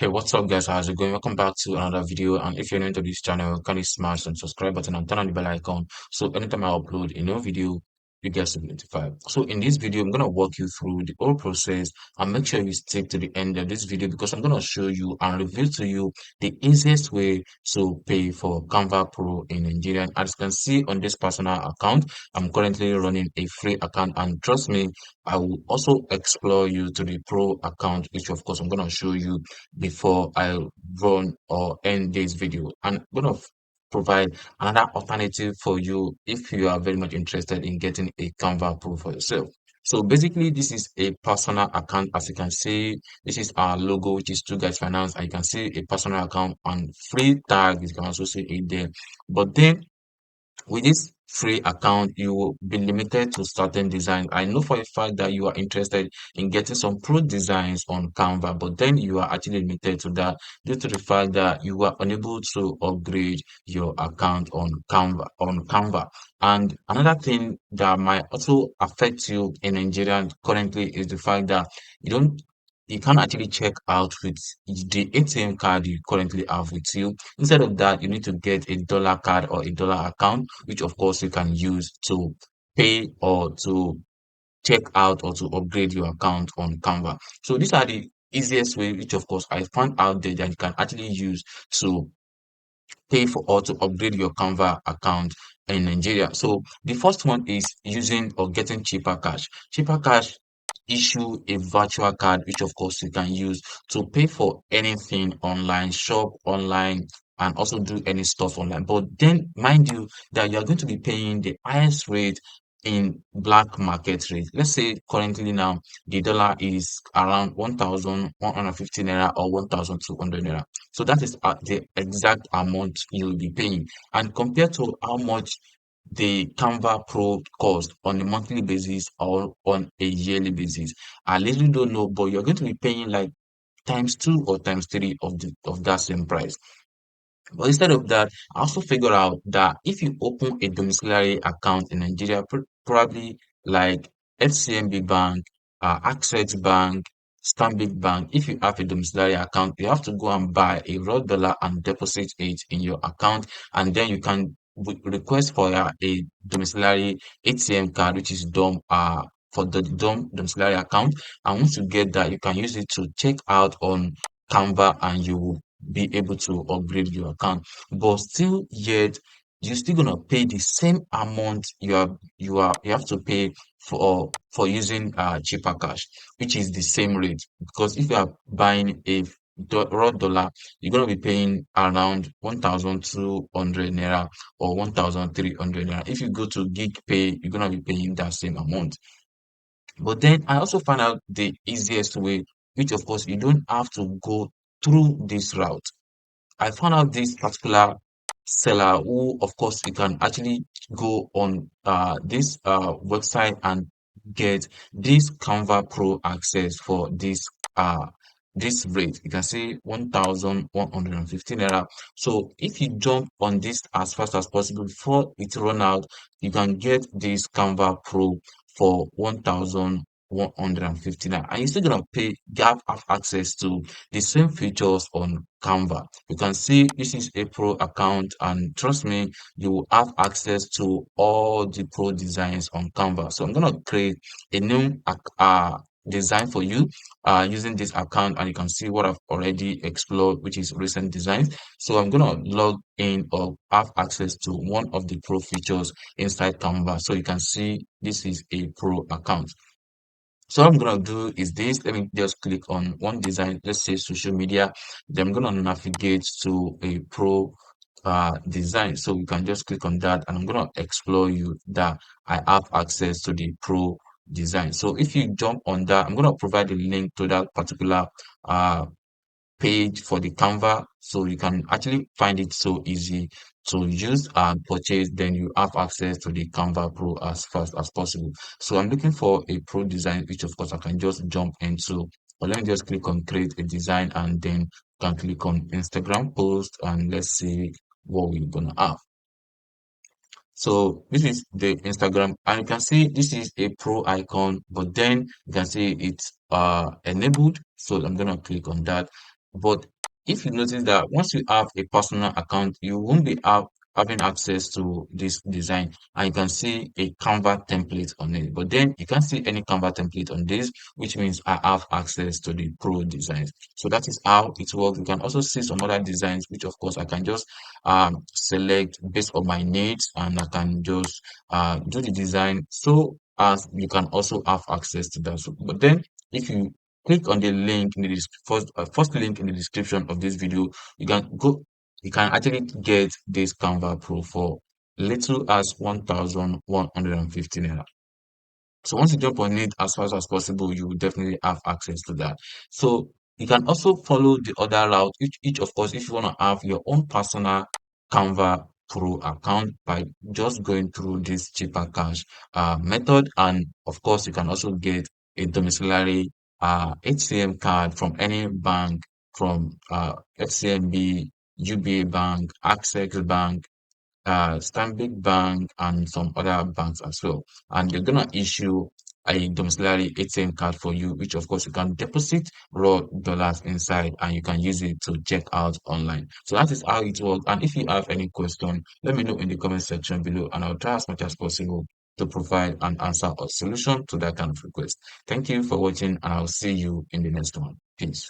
Hey, what's up, guys? How's it going? Welcome back to another video. And if you're new to this channel, kindly smash the subscribe button and turn on the bell icon. So anytime I upload a new video, you get to be notified. So in this video, I'm gonna walk you through the whole process and make sure you stick to the end of this video because I'm gonna show you and reveal to you the easiest way to pay for Canva Pro in Nigeria. As you can see on this personal account, I'm currently running a free account, and trust me, I will also explore you to the pro account, which of course I'm gonna show you before I run or end this video. And I'm going to provide another alternative for you if you are very much interested in getting a Canva Pro for yourself. So basically, this is a personal account. As you can see, this is our logo, which is Two Guys Finance. And you can see a personal account and free tag. You can also see it there. But then with this free account, you will be limited to certain designs. I know for a fact that you are interested in getting some pro designs on Canva, but then you are actually limited to that due to the fact that you are unable to upgrade your account on Canva. And another thing that might also affect you in Nigeria currently is the fact that you can't actually check out with the ATM card you currently have with you. Instead of that, you need to get a dollar card or a dollar account, which of course you can use to pay or to check out or to upgrade your account on Canva. So these are the easiest way, which of course I found out there that you can actually use to pay for or to upgrade your Canva account in Nigeria. So the first one is using or getting cheaper cash. Cheaper cash issue a virtual card, which of course you can use to pay for anything online, shop online, and also do any stuff online. But then mind you that you are going to be paying the highest rate in black market rate. Let's say currently now the dollar is around 1,150 naira or 1,200 naira. So that is the exact amount you'll be paying. And compared to how much the Canva Pro cost on a monthly basis or on a yearly basis, I literally don't know, but you're going to be paying like times two or times three of that same price. But instead of that, I also figured out that if you open a domiciliary account in Nigeria, probably like FCMB Bank, Access Bank, Stanbic Bank, if you have a domiciliary account, you have to go and buy a raw dollar and deposit it in your account, and then you can request for a domiciliary ATM card, which is DOM, for the DOM domiciliary account. And once you get that, you can use it to check out on Canva, and you will be able to upgrade your account. But still yet you're still gonna pay the same amount you have to pay for using cheaper cash, which is the same rate. Because if you are buying a raw dollar, you're gonna be paying around 1,200 naira or 1,300 naira. If you go to gig pay, you're gonna be paying that same amount. But then I also found out the easiest way, which of course you don't have to go through this route. I found out this particular seller who, of course, you can actually go on this website and get this Canva Pro access for this rate. You can see 1,115 naira. So if you jump on this as fast as possible before it run out, you can get this Canva Pro for 1,150 naira, and you're still gonna have access to the same features on Canva. You can see this is a pro account, and trust me, you will have access to all the pro designs on Canva. So I'm gonna create a new design for you using this account, and you can see what I've already explored, which is recent designs. So I'm gonna log in or have access to one of the pro features inside Canva. So you can see this is a pro account. So what I'm gonna do is this. Let me just click on one design. Let's say social media. Then I'm gonna navigate to a pro design. So we can just click on that, and I'm gonna explore you that I have access to the pro design. So if you jump on that, I'm gonna provide a link to that particular uh page for the Canva, so you can actually find it so easy to use and purchase. Then you have access to the Canva Pro as fast as possible. So I'm looking for a pro design, which of course I can just jump into. But let me just click on create a design, and then can click on Instagram post, and let's see what we're gonna have. So this is the Instagram, and you can see this is a pro icon, but then you can see it's enabled. So I'm gonna click on that. But if you notice that once you have a personal account, you won't be having access to this design, and you can see a Canva template on it. But then you can't see any Canva template on this, which means I have access to the pro designs. So that is how it works. You can also see some other designs, which of course I can just select based on my needs, and I can just do the design. So as you can also have access to that. So, but then if you click on the link in the first link in the description of this video, you can go, you can actually get this Canva Pro for little as 1,150 naira. So once you jump on it as fast as possible, you will definitely have access to that. So you can also follow the other route, each of course, if you want to have your own personal Canva Pro account by just going through this cheaper cash method. And of course, you can also get a domiciliary HCM card from any bank, from FCMB, UBA Bank, Access Bank, Stanbic Bank, and some other banks as well. And they're gonna issue a domiciliary ATM card for you, which of course you can deposit raw dollars inside and you can use it to check out online. So that is how it works. And if you have any question, let me know in the comment section below, and I'll try as much as possible to provide an answer or solution to that kind of request. Thank you for watching, and I'll see you in the next one. Peace.